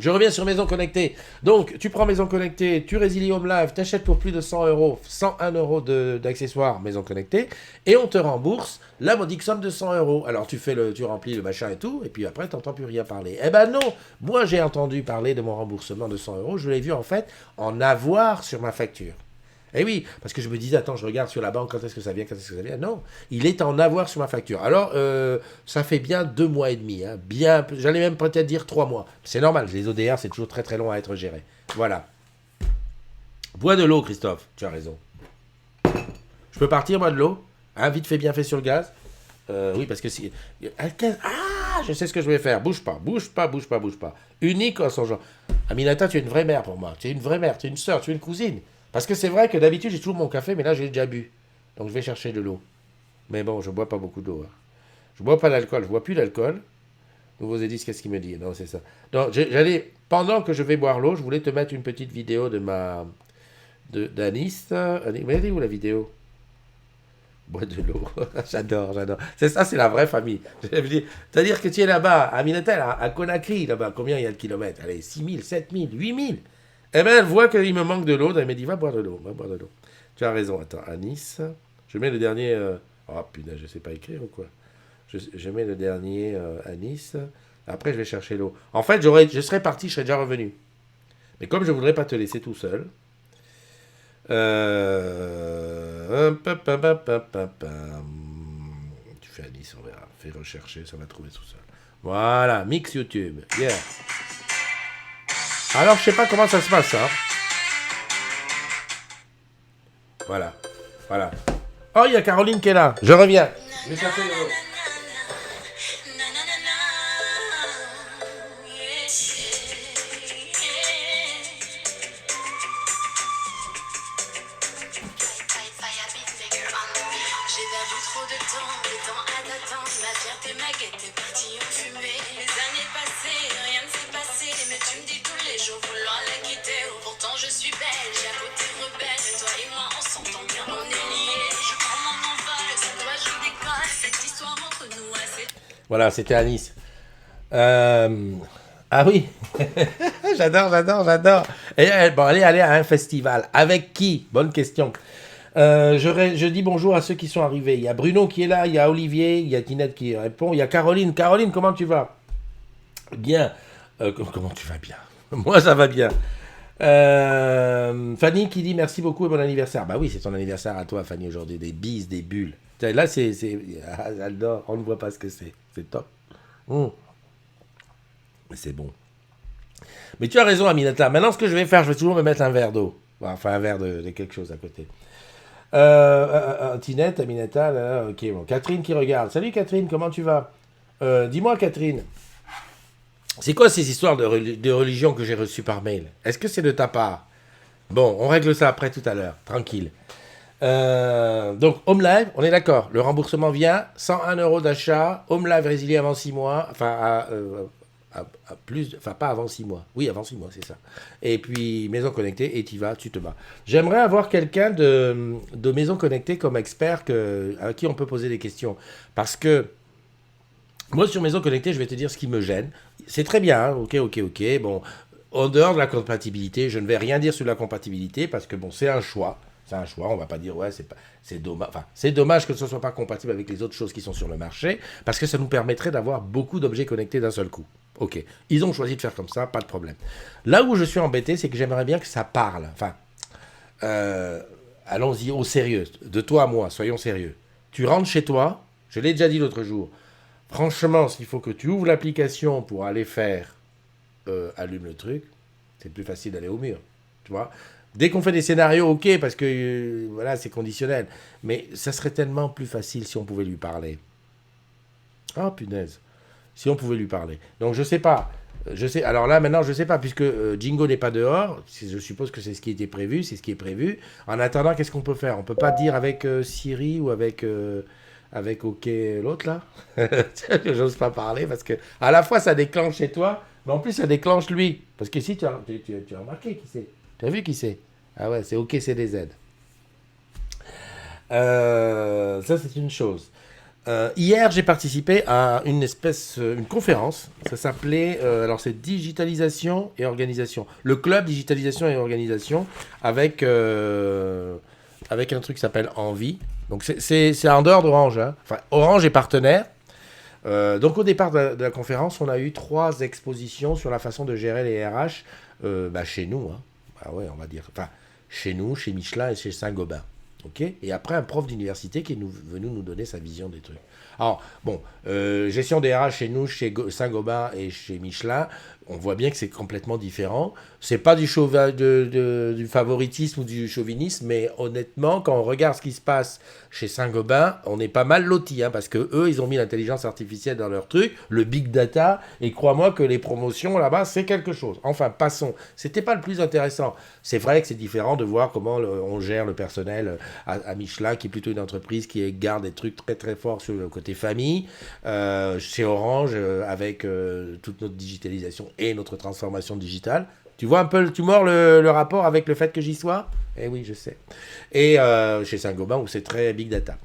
Je reviens sur Maison Connectée. Donc, tu prends Maison Connectée, tu résilies Home Live, t'achètes pour plus de 100 euros, 101 euros d'accessoires Maison Connectée, et on te rembourse la modique somme de 100 euros. Alors, tu remplis le machin et tout, et puis après, t'entends plus rien parler. Eh ben non, moi j'ai entendu parler de mon remboursement de 100 euros, je l'ai vu en fait en avoir sur ma facture. Eh oui, parce que je me disais, attends, je regarde sur la banque, quand est-ce que ça vient, quand est-ce que ça vient. Non, il est en avoir sur ma facture. Alors, ça fait bien 2 mois et demi, hein, bien, j'allais même peut-être dire 3 mois. C'est normal, les ODR, c'est toujours très très long à être géré. Voilà. Bois de l'eau, Christophe, tu as raison. Je peux partir, bois de l'eau, hein, vite fait, bien fait sur le gaz. Oui, parce que si... Ah, je sais ce que je vais faire. Bouge pas, bouge pas, bouge pas, bouge pas. Unique en son genre. Aminata, tu es une vraie mère pour moi. Tu es une vraie mère, tu es une sœur, tu es une cousine. Parce que c'est vrai que d'habitude, j'ai toujours mon café, mais là, j'ai déjà bu. Donc, je vais chercher de l'eau. Mais bon, je bois pas beaucoup d'eau. Hein. Je bois pas d'alcool, je bois plus d'alcool. Nouveaux Edis, qu'est-ce qu'il me dit? Non, c'est ça. Donc, pendant que je vais boire l'eau, je voulais te mettre une petite vidéo d'Anis. Mais elle est où la vidéo? Bois de l'eau. J'adore. C'est ça, c'est la vraie famille. C'est-à-dire que tu es là-bas, à Minatel, à Conakry, là-bas. Combien il y a de kilomètres? Allez, 6000, 7000, 8000. Eh bien, elle voit qu'il me manque de l'eau. Elle me dit, va boire de l'eau, Tu as raison. Attends, à Nice. Je mets le dernier... Oh, putain, je sais pas écrire ou quoi. Je mets le dernier à Nice. Après, je vais chercher l'eau. En fait, je serais parti, je serais déjà revenu. Mais comme je voudrais pas te laisser tout seul... Tu fais à Nice, on verra. Fais rechercher, ça va trouver tout seul. Voilà, mix YouTube. Yeah. Alors, je sais pas comment ça se passe, hein. Voilà. Oh, il y a Caroline qui est là. Je reviens. Je vais chercher l'eau. Voilà, c'était à Nice. Ah oui, j'adore. Et bon, allez à un festival. Avec qui? Bonne question. Je dis bonjour à ceux qui sont arrivés. Il y a Bruno qui est là, il y a Olivier, il y a Tinette qui répond, il y a Caroline. Caroline, comment tu vas? Bien. Comment tu vas bien? Moi, ça va bien. Fanny qui dit merci beaucoup et bon anniversaire. Bah oui, c'est ton anniversaire à toi, Fanny, aujourd'hui. Des bises, des bulles. Là, j'adore. On ne voit pas ce que c'est. C'est top. Mais c'est bon. Mais tu as raison, Aminata. Maintenant, ce que je vais faire, je vais toujours me mettre un verre d'eau. Enfin, un verre de quelque chose à côté. Tinette, Aminata, là, ok, bon. Catherine qui regarde. Salut Catherine, comment tu vas? Dis-moi, Catherine, c'est quoi ces histoires de religion que j'ai reçues par mail? Est-ce que c'est de ta part? Bon, on règle ça après tout à l'heure. Tranquille. Donc, Home Live, on est d'accord. Le remboursement vient, 101 euros d'achat, Home Live résilié avant 6 mois, enfin, pas avant 6 mois. Oui, avant 6 mois, c'est ça. Et puis, Maison Connectée, et tu vas, tu te bats. J'aimerais avoir quelqu'un de Maison Connectée comme expert à qui on peut poser des questions. Parce que, moi, sur Maison Connectée, je vais te dire ce qui me gêne. C'est très bien, hein, ok. Bon, en dehors de la compatibilité, je ne vais rien dire sur la compatibilité, parce que, bon, c'est un choix. C'est un choix, on va pas dire ouais, c'est dommage. Enfin, c'est dommage que ce soit pas compatible avec les autres choses qui sont sur le marché, parce que ça nous permettrait d'avoir beaucoup d'objets connectés d'un seul coup. Ok, ils ont choisi de faire comme ça, pas de problème. Là où je suis embêté, c'est que j'aimerais bien que ça parle. Enfin, allons-y au sérieux, de toi à moi, soyons sérieux. Tu rentres chez toi, je l'ai déjà dit l'autre jour. Franchement, s'il faut que tu ouvres l'application pour aller faire allume le truc, c'est plus facile d'aller au mur, tu vois. Dès qu'on fait des scénarios, ok, parce que voilà, c'est conditionnel. Mais ça serait tellement plus facile si on pouvait lui parler. Oh, punaise. Si on pouvait lui parler. Donc, je sais pas. Alors là, maintenant, je sais pas, puisque Jingo n'est pas dehors. Je suppose que c'est ce qui était prévu, c'est ce qui est prévu. En attendant, qu'est-ce qu'on peut faire? On peut pas dire avec Siri ou avec OK, l'autre, là. J'ose pas parler, parce que à la fois, ça déclenche chez toi, mais en plus, ça déclenche lui. Parce que si tu as remarqué qui c'est. Tu as vu qui c'est? Ah ouais, c'est OKCDZ. Ça, c'est une chose. Hier, j'ai participé à une conférence. Ça s'appelait, alors c'est digitalisation et organisation. Le club digitalisation et organisation avec un truc qui s'appelle Envie. Donc c'est en dehors d'Orange. Hein. Enfin, Orange est partenaire. Donc au départ de la conférence, on a eu 3 expositions sur la façon de gérer les RH chez nous. Hein. Ah ouais, on va dire. Enfin, chez nous, chez Michelin et chez Saint-Gobain. Okay, et après, un prof d'université qui est venu nous donner sa vision des trucs. Alors, bon, gestion des RH chez nous, chez Saint-Gobain et chez Michelin, on voit bien que c'est complètement différent. C'est pas du favoritisme ou du chauvinisme, mais honnêtement, quand on regarde ce qui se passe chez Saint-Gobain, on est pas mal lotis, hein, parce que eux, ils ont mis l'intelligence artificielle dans leur truc, le big data, et crois-moi que les promotions là-bas, c'est quelque chose. Enfin, passons. C'était pas le plus intéressant. C'est vrai que c'est différent de voir comment on gère le personnel à Michelin, qui est plutôt une entreprise qui garde des trucs très très forts sur le côté famille, chez Orange, avec toute notre digitalisation et notre transformation digitale. Tu vois un peu, tu mords le rapport avec le fait que j'y sois ? Eh oui, je sais. Et chez Saint-Gobain, où c'est très big data.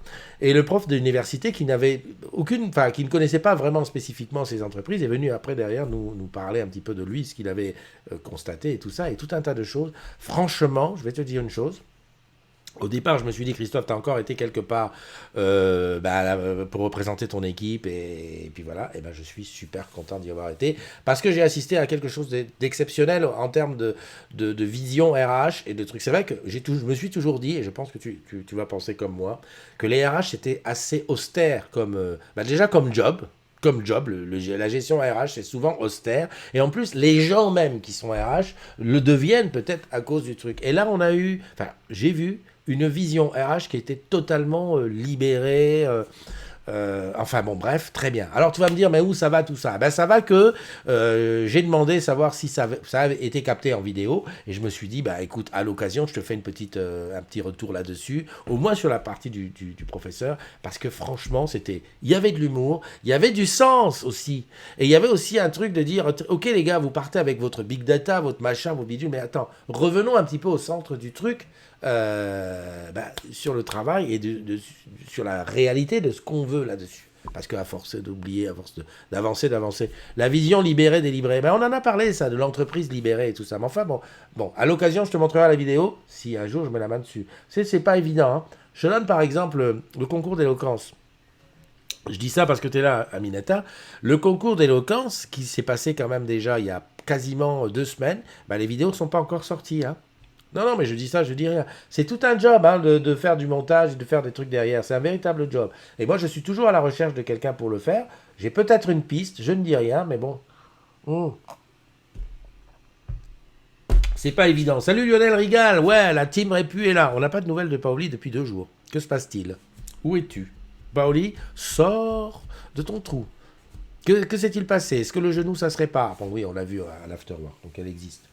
Et le prof de l'université qui n'avait qui ne connaissait pas vraiment spécifiquement ces entreprises, est venu après derrière nous parler un petit peu de lui, ce qu'il avait constaté et tout ça, et tout un tas de choses. Franchement, je vais te dire une chose. Au départ, je me suis dit, Christophe, tu as encore été quelque part pour représenter ton équipe, et puis voilà, et je suis super content d'y avoir été, parce que j'ai assisté à quelque chose d'exceptionnel en termes de vision RH et de trucs. C'est vrai que je me suis toujours dit, et je pense que tu vas penser comme moi, que les RH c'était assez austère déjà comme job. La gestion RH, c'est souvent austère. Et en plus, les gens même qui sont RH le deviennent peut-être à cause du truc. Et là, j'ai vu une vision RH qui était totalement libérée. Bref, très bien. Alors, tu vas me dire, mais où ça va tout ça ? Ça va que j'ai demandé savoir si ça avait été capté en vidéo. Et je me suis dit, écoute, à l'occasion, je te fais un petit retour là-dessus, au moins sur la partie du professeur, parce que franchement, il y avait de l'humour, il y avait du sens aussi. Et il y avait aussi un truc de dire, ok les gars, vous partez avec votre big data, votre machin, vos bidules, mais attends, revenons un petit peu au centre du truc. Sur le travail et sur la réalité de ce qu'on veut là-dessus. Parce qu'à force d'oublier, à force d'avancer, la vision libérée, délivrée, on en a parlé, ça, de l'entreprise libérée et tout ça. Mais enfin, bon, à l'occasion, je te montrerai la vidéo, si un jour je mets la main dessus. C'est pas évident, hein. Je donne par exemple le concours d'éloquence. Je dis ça parce que tu es là, Aminata. Le concours d'éloquence, qui s'est passé quand même déjà il y a quasiment 2 semaines, les vidéos ne sont pas encore sorties, hein. Non, mais je dis ça, je dis rien. C'est tout un job de faire du montage et de faire des trucs derrière. C'est un véritable job. Et moi, je suis toujours à la recherche de quelqu'un pour le faire. J'ai peut-être une piste, je ne dis rien, mais bon. C'est pas évident. Salut Lionel Rigal. Ouais, la team Répu est là. On n'a pas de nouvelles de Paoli depuis 2 jours. Que se passe-t-il ? Où es-tu ? Paoli, sors de ton trou. Que s'est-il passé ? Est-ce que le genou, ça se répare ? Bon, oui, on l'a vu à l'Afterwork, donc elle existe.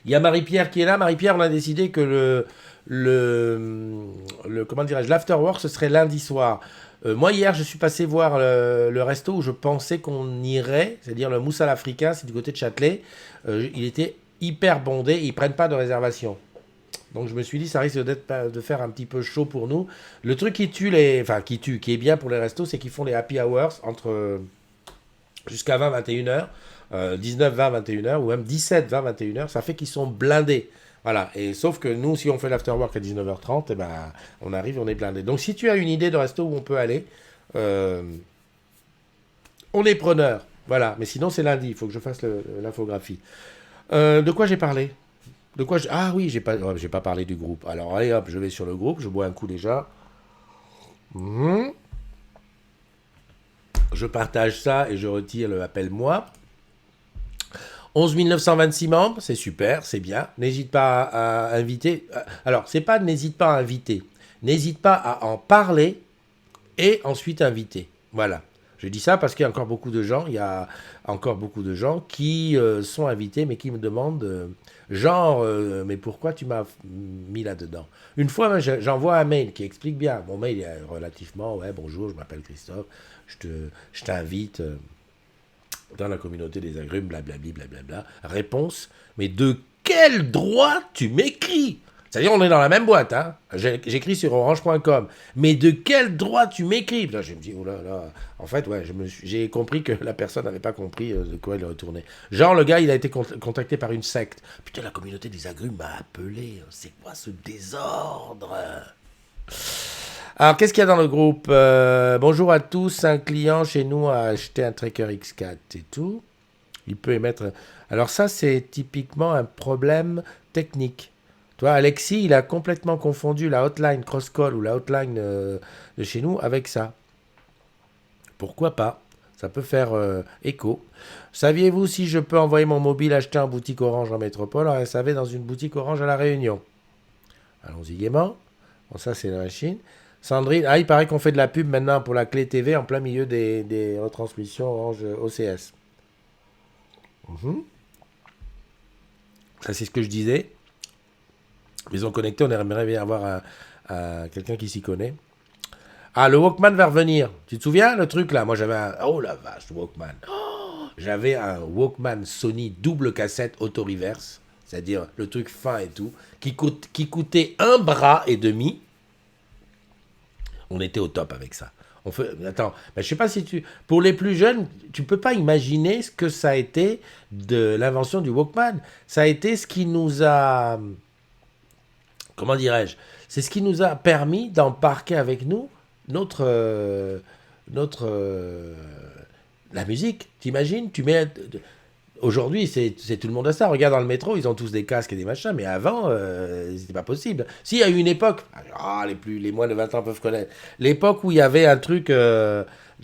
Il y a Marie-Pierre qui est là. Marie-Pierre, on a décidé que l'afterwork, ce serait lundi soir. Moi, hier, je suis passé voir le resto où je pensais qu'on irait, c'est-à-dire le Moussal Africain, c'est du côté de Châtelet. Il était hyper bondé, ils prennent pas de réservation. Donc je me suis dit, ça risque de faire un petit peu chaud pour nous. Le truc qui est bien pour les restos, c'est qu'ils font les happy hours jusqu'à 20-21h. 19, 20, 21h, ou même 17, 20, 21h, ça fait qu'ils sont blindés. Voilà, et sauf que nous, si on fait l'afterwork à 19h30, on arrive, on est blindés. Donc si tu as une idée de resto où on peut aller, on est preneur. Voilà, mais sinon c'est lundi, il faut que je fasse l'infographie. De quoi j'ai parlé ? Ah oui, j'ai pas parlé du groupe. Alors allez hop, je vais sur le groupe, je bois un coup déjà. Je partage ça et je retire le appelle-moi. 11 926 membres, c'est super, c'est bien. N'hésite pas à inviter. Alors, c'est pas n'hésite pas à inviter. N'hésite pas à en parler et ensuite inviter. Voilà. Je dis ça parce qu'il y a encore beaucoup de gens. Il y a encore beaucoup de gens qui sont invités, mais qui me demandent mais pourquoi tu m'as mis là-dedans ? Une fois, j'envoie un mail qui explique bien. Mon mail est relativement, bonjour, je m'appelle Christophe, je t'invite dans la communauté des agrumes, blablabla, blablabla. Réponse, mais de quel droit tu m'écris ? C'est-à-dire, on est dans la même boîte, hein. J'écris sur orange.com. Mais de quel droit tu m'écris? Là, je me dis, oh là là. En fait, ouais, j'ai compris que la personne n'avait pas compris de quoi il retournait. Genre, le gars, il a été contacté par une secte. Putain, la communauté des agrumes m'a appelé. C'est quoi ce désordre? Alors, qu'est-ce qu'il y a dans le groupe? Bonjour à tous. Un client chez nous a acheté un Tracker X4 et tout. Il peut émettre... Alors ça, c'est typiquement un problème technique. Toi, Alexis, il a complètement confondu la hotline cross-call ou la hotline de chez nous avec ça. Pourquoi pas? Ça peut faire écho. Saviez-vous si je peux envoyer mon mobile acheter en boutique Orange en métropole, en SAV dans une boutique Orange à La Réunion? Allons-y gaiement. Bon, ça, c'est la machine. Sandrine, il paraît qu'on fait de la pub maintenant pour la clé TV en plein milieu des retransmissions Orange OCS. Ça, c'est ce que je disais. Maison connectée, on aimerait bien avoir quelqu'un qui s'y connaît. Ah, le Walkman va revenir. Tu te souviens, le truc là? Moi, j'avais un... Oh la vache, Walkman. J'avais un Walkman Sony double cassette auto-reverse. C'est-à-dire le truc fin et tout. Qui coûtait 1 bras et demi. On était au top avec ça. Attends, je sais pas si pour les plus jeunes, tu peux pas imaginer ce que ça a été de l'invention du Walkman. Ça a été ce qui nous a... Comment dirais-je? C'est ce qui nous a permis d'embarquer avec nous la musique. T'imagines? Aujourd'hui, c'est tout le monde à ça. Regarde dans le métro, ils ont tous des casques et des machins, mais avant, c'était pas possible. S'il y a eu une époque, les moins de 20 ans peuvent connaître, l'époque où il y avait un truc,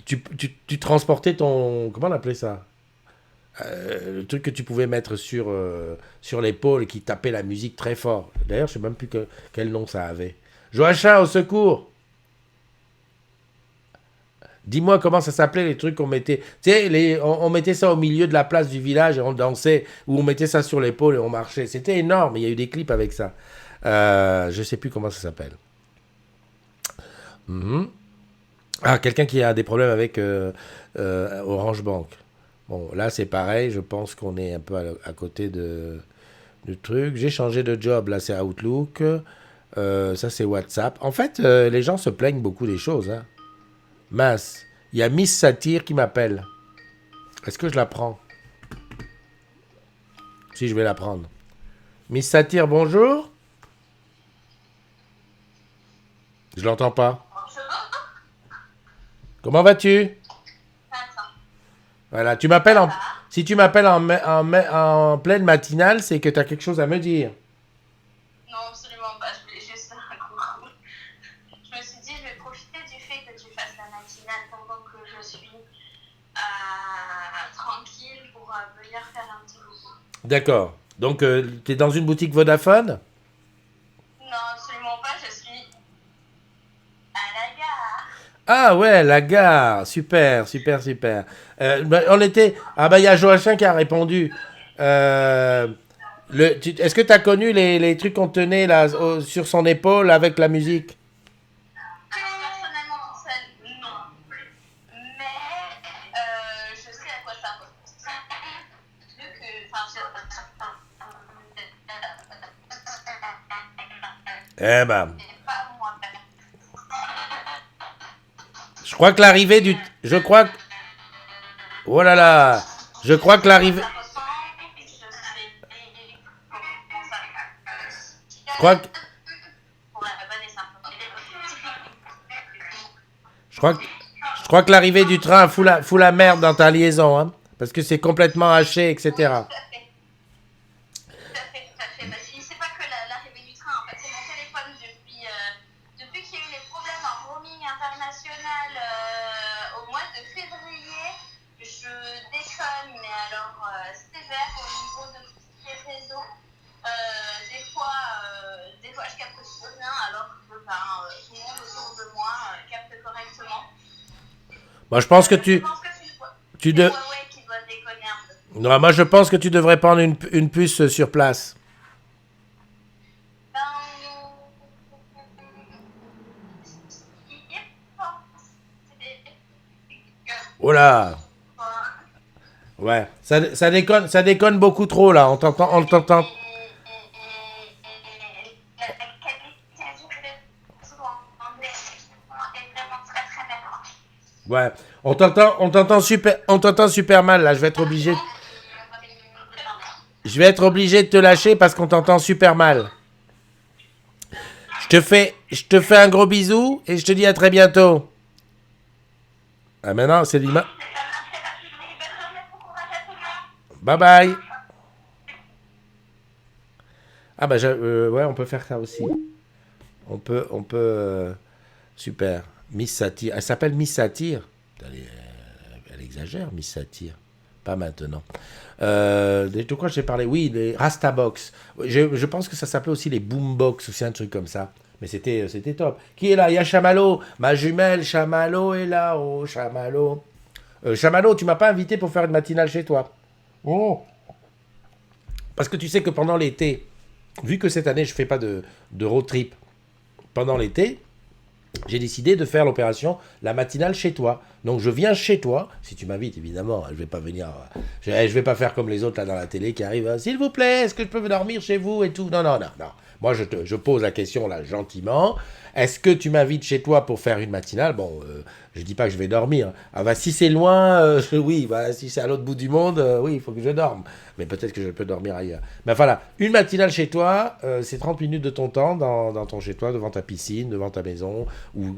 tu transportais ton... Comment on appelait ça? Le truc que tu pouvais mettre sur l'épaule et qui tapait la musique très fort. D'ailleurs, je sais même plus quel nom ça avait. Joachim, au secours! Dis-moi comment ça s'appelait les trucs qu'on mettait. Tu sais, on mettait ça au milieu de la place du village et on dansait, ou on mettait ça sur l'épaule et on marchait. C'était énorme, il y a eu des clips avec ça. Je sais plus comment ça s'appelle. Ah, quelqu'un qui a des problèmes avec Orange Bank. Bon, là c'est pareil, je pense qu'on est un peu à côté du truc. J'ai changé de job, là c'est Outlook. Ça c'est WhatsApp. En fait, les gens se plaignent beaucoup des choses, hein. Mince, il y a Miss Satire qui m'appelle. Est-ce que je la prends? Si, je vais la prendre. Miss Satire, bonjour. Je l'entends pas. Comment vas-tu? Voilà, tu m'appelles si tu m'appelles en pleine matinale, c'est que tu as quelque chose à me dire. Non, absolument pas. Je voulais juste faire un coucou. Je me suis dit, je vais profiter du fait que tu fasses la matinale pendant que je suis tranquille pour venir faire un petit coucou. D'accord. Donc, tu es dans une boutique Vodafone? Non, absolument pas. Je suis à la gare. Ah ouais, la gare. Super, super, super. On était... Ah bah, il y a Joachim qui a répondu. Est-ce que tu as connu les trucs qu'on tenait là, sur son épaule avec la musique? Personnellement, ça, non. Mais je sais à quoi ça ressemble. Vu que... Eh ben... pas moi. Je crois que l'arrivée du... Je crois que... Oh là là. Je crois que l'arrivée... Je crois que l'arrivée du train fout la merde dans ta liaison, hein, parce que c'est complètement haché, etc. Tout à fait. Bah, c'est pas que l'arrivée du train, en fait, c'est mon téléphone depuis qu'il y a eu les problèmes en roaming international au mois de février. Je déconne, mais alors sévère au niveau de tout ce qui est réseau. Des fois je capte plus rien alors que tout le monde autour de moi capte correctement. Moi, je pense que tu Huawei qui doit déconner un peu. Non, moi, je pense que tu devrais prendre une puce sur place. Oh là. Ouais, ça déconne beaucoup trop là. On t'entend. Ouais. On t'entend super mal, là. Je vais être obligé de te lâcher parce qu'on t'entend super mal. Je te fais un gros bisou et je te dis à très bientôt. Ah, maintenant, c'est l'image. Bye bye. Ah bah ouais, on peut faire ça aussi. On peut super. Miss Satire. Elle s'appelle Miss Satire. Elle exagère, Miss Satire. Pas maintenant. De quoi j'ai parlé? Oui, les Rastabox. Je pense que ça s'appelait aussi les Boombox, aussi un truc comme ça. Mais c'était top. Qui est là? Il y a Chamallow. Ma jumelle, Chamallow est là. Oh, Chamallow. Chamallow, tu m'as pas invité pour faire une matinale chez toi. Oh. Parce que tu sais que pendant l'été, vu que cette année je fais pas de road trip pendant l'été, j'ai décidé de faire l'opération la matinale chez toi. Donc je viens chez toi, si tu m'invites évidemment, je vais pas venir, je vais pas faire comme les autres là dans la télé qui arrivent, s'il vous plaît, est-ce que je peux dormir chez vous et tout. Non. Moi je pose la question là gentiment. Est-ce que tu m'invites chez toi pour faire une matinale? Bon, je dis pas que je vais dormir. Ah bah si c'est loin, oui, bah, si c'est à l'autre bout du monde, oui, il faut que je dorme. Mais peut-être que je peux dormir ailleurs. Mais voilà, une matinale chez toi, c'est 30 minutes de ton temps dans ton chez toi, devant ta piscine, devant ta maison, ou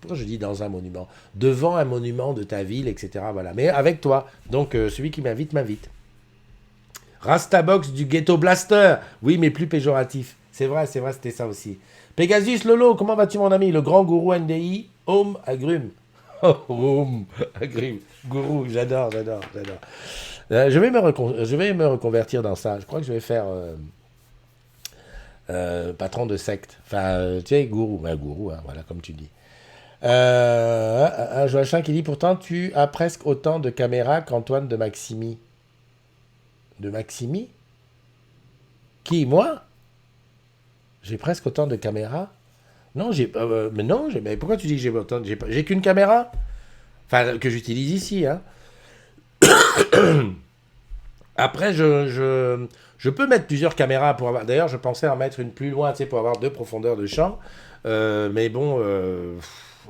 pourquoi je dis dans un monument? Devant un monument de ta ville, etc. Voilà. Mais avec toi. Donc celui qui m'invite. Rastabox du Ghetto Blaster. Oui, mais plus péjoratif. C'est vrai, c'était ça aussi. Pegasus Lolo, comment vas-tu mon ami? Le grand gourou NDI, Home Agrume. Oh, Home Agrume. Gourou, j'adore. Je vais me reconvertir dans ça. Je crois que je vais faire patron de secte. Enfin, tu sais, gourou. Ouais, gourou, hein, voilà, comme tu dis. Un Joachim qui dit, pourtant, tu as presque autant de caméras qu'Antoine de Maximi. De Maximi? Qui, moi? J'ai presque autant de caméras? Non, mais pourquoi tu dis que j'ai autant? J'ai qu'une caméra? Enfin, que j'utilise ici, hein. Après, je peux mettre plusieurs caméras pour avoir... D'ailleurs, je pensais en mettre une plus loin, tu sais, pour avoir 2 profondeurs de champ. Mais bon,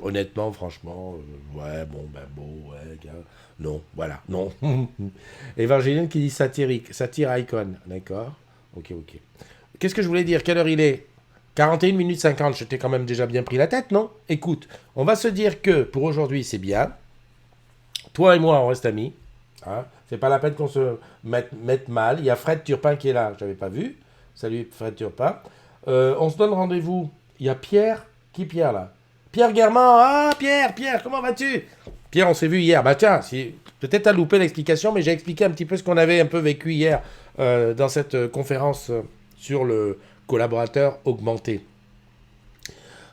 honnêtement, franchement, ouais, gars, non, voilà, non. Évangéline qui dit satirique, satire icon, d'accord. Ok. Qu'est-ce que je voulais dire? Quelle heure il est? 41 minutes 50, je t'ai quand même déjà bien pris la tête, non? Écoute, on va se dire que pour aujourd'hui, c'est bien. Toi et moi, on reste amis. Hein, c'est pas la peine qu'on se mette mal. Il y a Fred Turpin qui est là, je l'avais pas vu. Salut Fred Turpin. On se donne rendez-vous. Il y a Pierre. Qui Pierre là? Pierre Guermand. Ah Pierre, comment vas-tu? Pierre, on s'est vu hier. Bah tiens, peut-être t'as loupé l'explication, mais j'ai expliqué un petit peu ce qu'on avait un peu vécu hier dans cette conférence sur le collaborateur augmenté.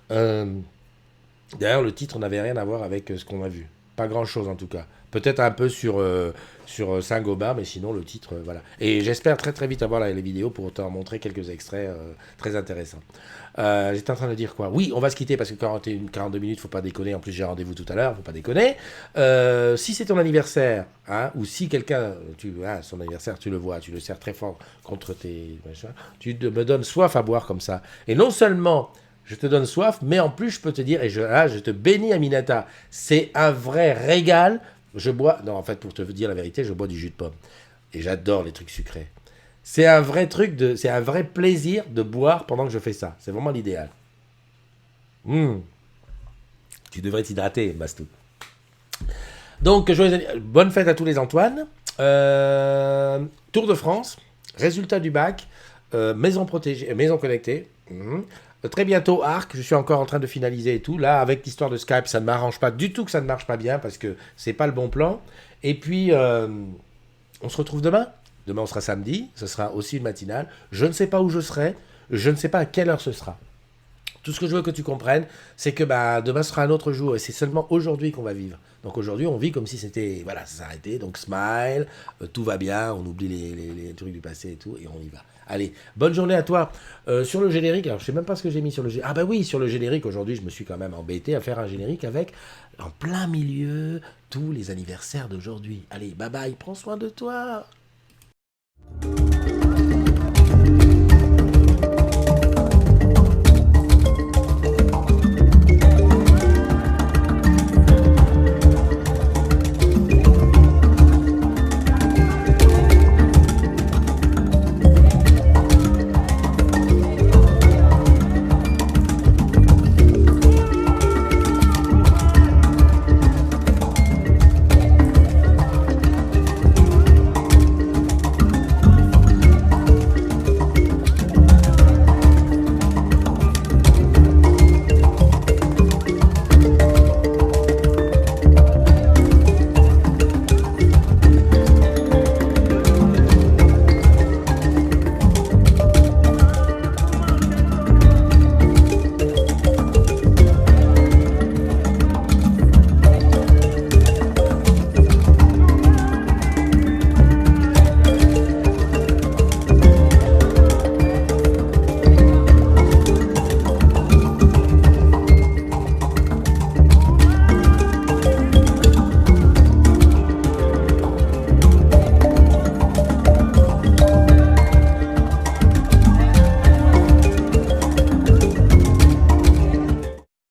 D'ailleurs, le titre n'avait rien à voir avec ce qu'on a vu. Pas grand-chose en tout cas. Peut-être un peu sur Saint-Gobain, mais sinon le titre, voilà. Et j'espère très très vite avoir les vidéos pour t'en montrer quelques extraits très intéressants. J'étais en train de dire quoi? Oui, on va se quitter parce que 42 minutes, faut pas déconner. En plus, j'ai rendez-vous tout à l'heure, faut pas déconner. Si c'est ton anniversaire, hein, ou si quelqu'un, son anniversaire, tu le vois, tu le serres très fort contre tes machins, tu me donnes soif à boire comme ça. Et non seulement je te donne soif, mais en plus, je peux te dire, et je te bénis, Aminata, c'est un vrai régal. Je bois, non, en fait, pour te dire la vérité, je bois du jus de pomme. Et j'adore les trucs sucrés. C'est un vrai c'est un vrai plaisir de boire pendant que je fais ça. C'est vraiment l'idéal. Tu devrais t'hydrater, Bastou. Donc, bonne fête à tous les Antoine. Tour de France, résultat du bac, maison protégée, maison connectée. Très bientôt Arc, je suis encore en train de finaliser et tout. Là, avec l'histoire de Skype, ça ne m'arrange pas du tout que ça ne marche pas bien parce que c'est pas le bon plan. Et puis, on se retrouve demain. Demain, on sera samedi. Ce sera aussi une matinale. Je ne sais pas où je serai. Je ne sais pas à quelle heure ce sera. Tout ce que je veux que tu comprennes, c'est que demain sera un autre jour et c'est seulement aujourd'hui qu'on va vivre. Donc aujourd'hui, on vit comme si c'était, voilà, ça s'arrêtait. Donc smile, tout va bien, on oublie les trucs du passé et tout et on y va. Allez, bonne journée à toi. Sur le générique, alors je sais même pas ce que j'ai mis sur le générique. Ah bah oui, sur le générique, aujourd'hui, je me suis quand même embêté à faire un générique avec, en plein milieu, tous les anniversaires d'aujourd'hui. Allez, bye bye, prends soin de toi.